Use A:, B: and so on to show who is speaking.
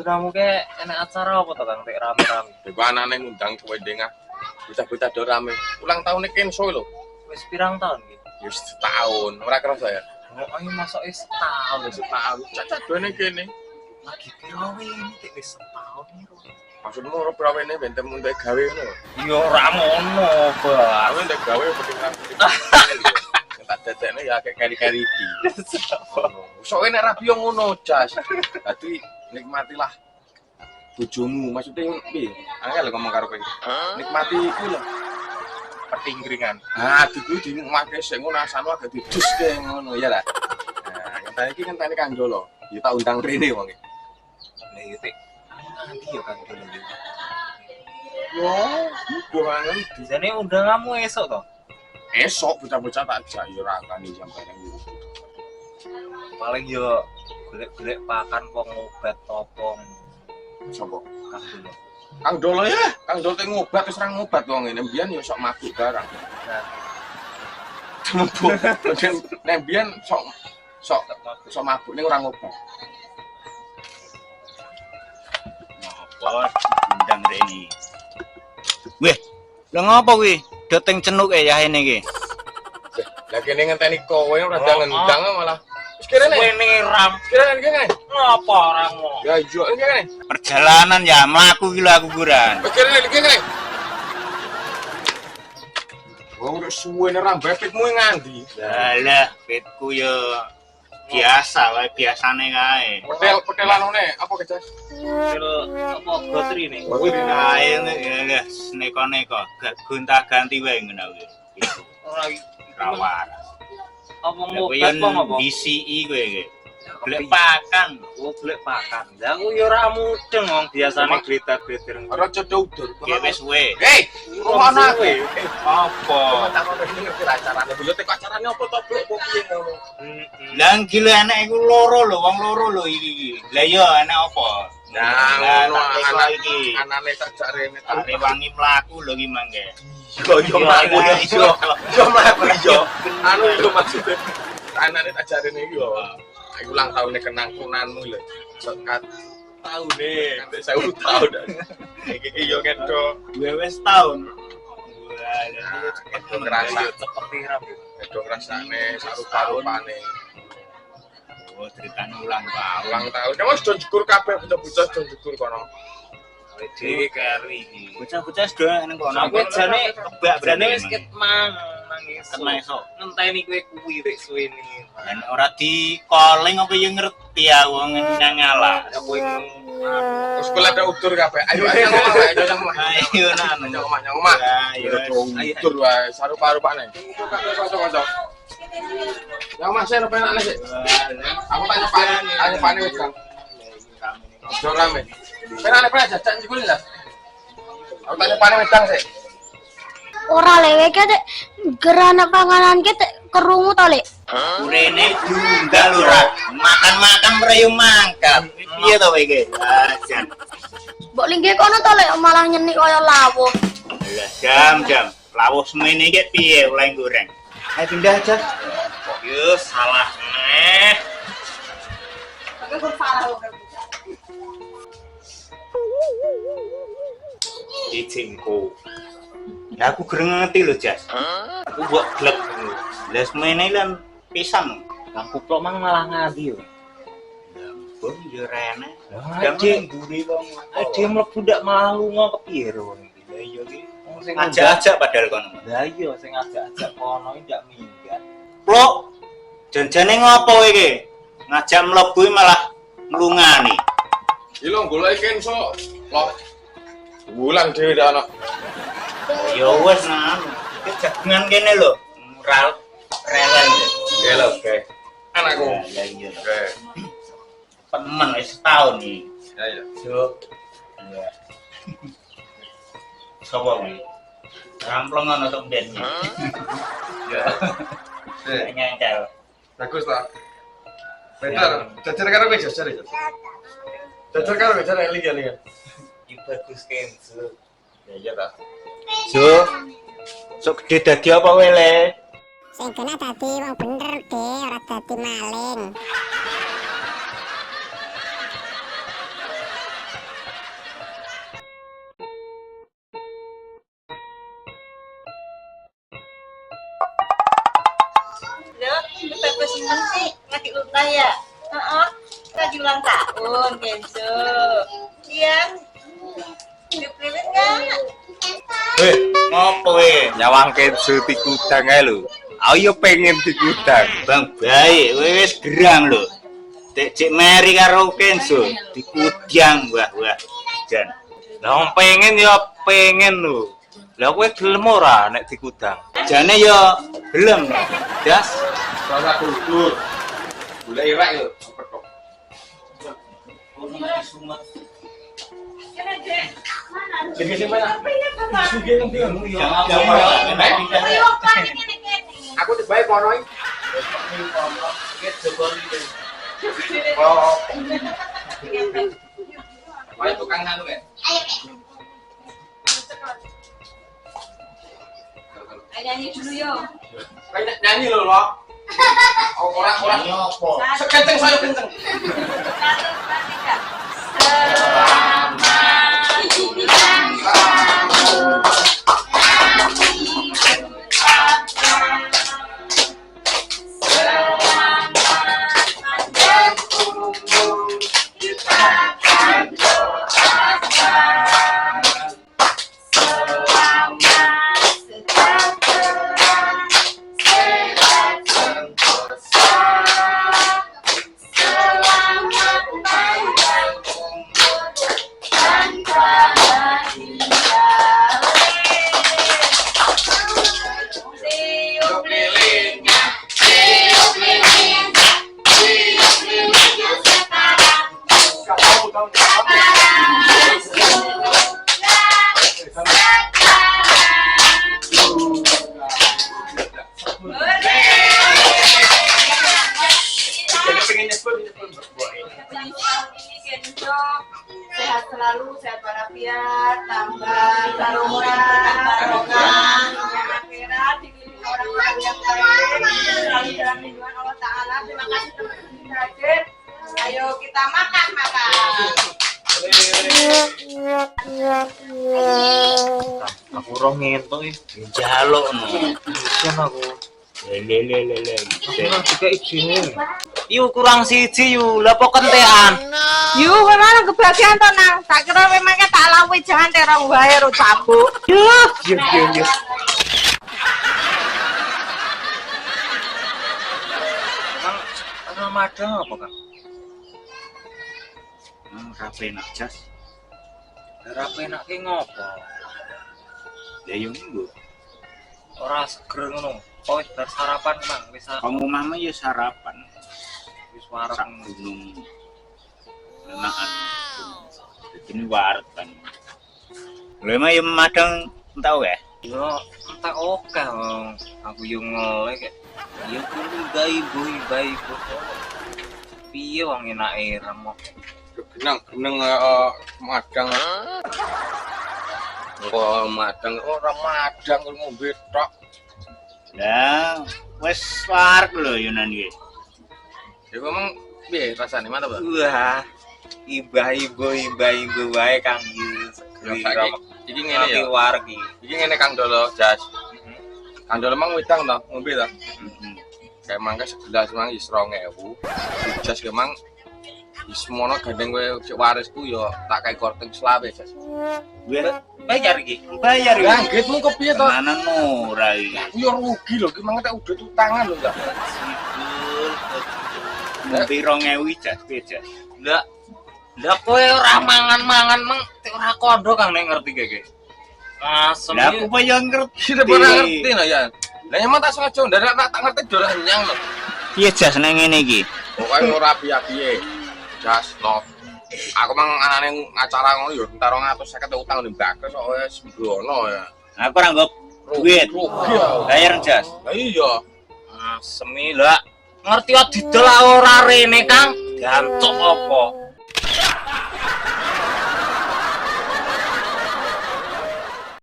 A: kamu ke enak acara apa to Kang tek rame-rame?
B: Iku anane ngundang kowe dengah. Bocah-bocah do rame. Ulang tahun Kenso lho.
A: Wis pirang tahun iki?
B: Ya setahun, ora kerasa ya.
A: Oh, ayo masuk setahun.
B: Setahun. Cacat dene kene.
A: Lagi piro ini tek wis setahun iki.
B: Maksudmu ora prawene bentem untuk gawe ngono.
A: Yo ora ngono, Bang.
B: Aku ndek gawe penting. Tak dadekne ya kayak kari-kari iki. Soale nek rabi yo ngono, Jas. Dadi nikmatilah bojomu. Maksudnya piye? Angel ngomong karo kowe. Nikmati iku lho. Pertingkringan. Ah, diku dimakai sik ngono asane agak diduske ngono ya lah. Nah, ngenteni iki ngenteni Kang Jolo. Ya tak undang rene wong iki.
A: Lah yo tek. Nanti yo Kang Jolo.
B: Yo, bukangan
A: Dijane undang kamu esok to?
B: esok bocah-bocah tak ajak yo ra kani sampeyan iki.
A: Paling yo golek-golek pakan wong obat topo.
B: Sopo?
A: Kang Jolo.
B: Kang Dolo ya, Kang Dolo teh ngobat wis ra ngobat wong ngene. Mbiyen yo sok mabuk barang.
A: Nah,
B: Mabuk. Nek mbiyen sok mabuk ning ora ngobat.
C: Apa undang rene. Weh, lha ngopo kuwi? Doteng cenuk ya ini iki.
B: Lah kene ngenteni kowe ora ndang malah. Wis kene.
A: wene ram.
B: Kene kene.
A: Ngapa ora ngono?
B: Ya iya kene.
C: Perjalanan ya mlaku ki lho aku kuran.
B: Wis kene. Wong udah suwe nih rambut pitmu ngandi.
C: Lah, pitku yo biasa wae biasane kae.
B: Petelan one apa kejas?
A: Apa gotri nih?
C: Kae ya neko-neko, gak gonta-ganti wae ngono kuwi. Gitu.
A: Ora
C: Rawar.
A: apa
C: Kowe
A: ngobat
C: yo
A: apa?
C: BCI kowe iki. Golek pakan.
A: Oh, golek pakan. Lah aku yo ora mudeng wong biasane grita-gritir.
B: Ora codo udur.
C: Ya wis we.
B: Hei, ngono aku.
C: Apa?
B: Tak ngono iki ngerti acarane. Yo tek acarane apa to, Blok? Kok piye ngono?
C: Lah gila anak iku loro lho, wong loro lho iki. Lah yo anak apa?
B: Nah, ngono
C: anak iki.
B: Anane tak jak rene tak.
C: Are wangi mlaku lho iki mangke.
B: Yo mlaku yo. Yo mlaku yo. Anu yo maksudnya. Anane tak jak rene iki yo. Iku ulang tahunnya kenang-kunanmu lho. Sekat tahune, nek 1000 tahun. Iki yo kedo
C: Wis tahun.
B: kedo ngerasa
A: Cepet tiram.
B: kedo ngrasane saru-sarupane.
C: Oh, ceritane ulang tahun.
B: Ulang tahun. Kamu wis do syukur kabeh bocah-bocah do syukur kono.
C: Dhewe kari iki.
A: Bocah-bocah sudah nang kono. Aku jane kebak brane wis ket nangis.
C: Kena esuk.
A: Ngenteni kowe kuwi rek suwene.
C: Dan ora di calling apa yo ngerti aku nang ngalah.
A: Aku
B: Wis kula ada udur kabeh. Ayo ngomah.
C: Ayo nan.
B: Ngomah.
C: Ayo.
B: Udur wae saru-sarupane. Kocok-kocok. Yang Mas saya penak nih sih. Aku tanya Pak wis Kang. Ojo rame. Penak jajan jebul lah. Aku tanya Pak wedang sih.
D: Ora lewe ke tek gerana panganan ke tek kerungu to lek.
C: Urene diundang lho ra. Makan-makan mrayung mangkat. Piye to kowe iki? Jan.
D: Mbok linggih kono to lek malah nyenik kaya lawuh.
C: Lah jam. Lawuh semene iki piye oleh goreng? Ayo pindah aja.
A: yo salah neh. Ijinku.
C: Lah aku gereng ngerti lho, Jas.
A: Aku buat glek.
C: Lah semene lan pisang.
A: Kang kuplok mang malah ngadi yo.
C: Bun yo rene.
A: Ade
C: mburi wong.
A: ade mlebu ndak malu ngono kepiye wong iki. Lah iya iki sing
C: Ajak-ajak padahal kono.
A: Lah iya sing ajak-ajak kono iki ndak minggat.
C: Plok. Janjane ngopo iki? Ngajak mlebu malah nglungani.
B: Iki lho golek Kenso. Lho. Wulan dhewe dak ana.
C: Ya wis nan. Iki jagungan kene lho. Mural relen.
B: Oke lho, oke. Anakku.
C: Lah iya.
B: Oke.
C: Temen wis setahun iki.
B: Ya ya.
C: Yo. Iya. Sopo kuwi? Ramplong ana tok ben.
B: Ya.
C: Nyantel.
B: Bagus ta. Bentar, jajar karo kowe jajar ya. Jajar karo kowe jajar eling ya.
A: Iki bagus Kenzo.
B: Ya iya ta.
C: Jo. Sok gede dadi apa kowe le?
D: Sing kena dadi wong bener de, ora dadi maling.
E: Kenapa seneng sih lagi ulang ya? Lagi ulang tahun Kenzo. Iya. Dipilih nggak?
C: Weh, ngopo weh?
B: Nyawang Kenzo di gudang ae lho. Ayo pengen di gudang.
C: Bang baik, wis gerang lho. Cek Mary karo Kenzo di kudang wah. Jan.
B: Lah pengen ya pengen lho. Lah kowe gelem ora nek di gudang?
C: Jane yo gelem. Das.
B: Salah gugur. Gula irak yo. Aku dibae kono iki. Oh. Ayo tukang nganu ya.
E: Ayo nyanyi dulu yo.
B: Kayak nyanyi lho, Lok. Orang
C: Ngopo?
B: kenceng saya kenceng.
E: Satu, dua, tiga. Selamat sehat selalu, sehat walafiat, tambah barokah, dunia akhirat, dikelilingi orang-orang yang baik, selalu dalam lindungan Allah Ta'ala. Terima kasih teman-teman hadir. Ayo kita makan.
C: Aku ora ngentok iki. Njaluk no. Isin aku. Lele. Juga izine. Yu kurang siji yu, lah kok kentekan.
E: Yu, memang kebahagiaan to nang. Tak kira memangnya tak lawe jangan terang wae ro cabuk.
C: Yo.
B: Ramadan apa, Kang?
C: Rapi nak jas.
B: Rapi nak ki ngopo?
C: Ya yo minggu.
B: Ora seger ngono. Oh, wis bar sarapan, Mang. Wis
C: Kamu mama ya sarapan.
B: warung
C: Sang gunung. Enakan. Ini waret kan. Lha mah yo madang tau ya?
B: yo entek oke wong. Aku yo ngelek.
C: Ya kudu ibu.
B: Piye wong enake remuk.
F: Genang madang. Engko madang ora madang ngombe tok.
C: Lah, wis waret lho Yunan iki.
F: Ya memang piye rasane mantap, Pak?
B: Wah. Ibu wae Kang Yus.
F: Iki ngene ya.
B: Wareg iki.
F: Iki ngene Kang Dolo, Jas. Kang Dolo mang wedang to, ngombe to. Kayak mangke segelas mang wis 2000. Jas ke mang wis mono gandeng kowe cek warisku yo tak kae korting selawe, Jas.
B: Bayar iki.
C: Bayar
F: Ya anggitmu kepiye to?
C: Tenanan ora iki.
F: Aku yo rugi lho, ki mang tak udah utangan lho, Kak.
C: Tapi 2000 jas, jas.
B: Lah kowe ora mangan-mangan mang ora kondo Kang nek ngerti keke. Asem.
C: Lah aku apa yang ngerti.
F: Kita ora ngerti no ya. Lah emang tak sengaja ndak tak ngerti dolah nyang lho.
C: Piye jas nang ngene iki?
F: Pokoke ora piye-piye. Jas no. Aku mang anane acara ngono yo entar 250 utang ning Bakes kok wis mbrono ya.
C: Aku ora nggo duit. Bayar jas.
F: Lah iya.
B: Asem lah. Ngerti didol ora rene Kang. Gancuk apa?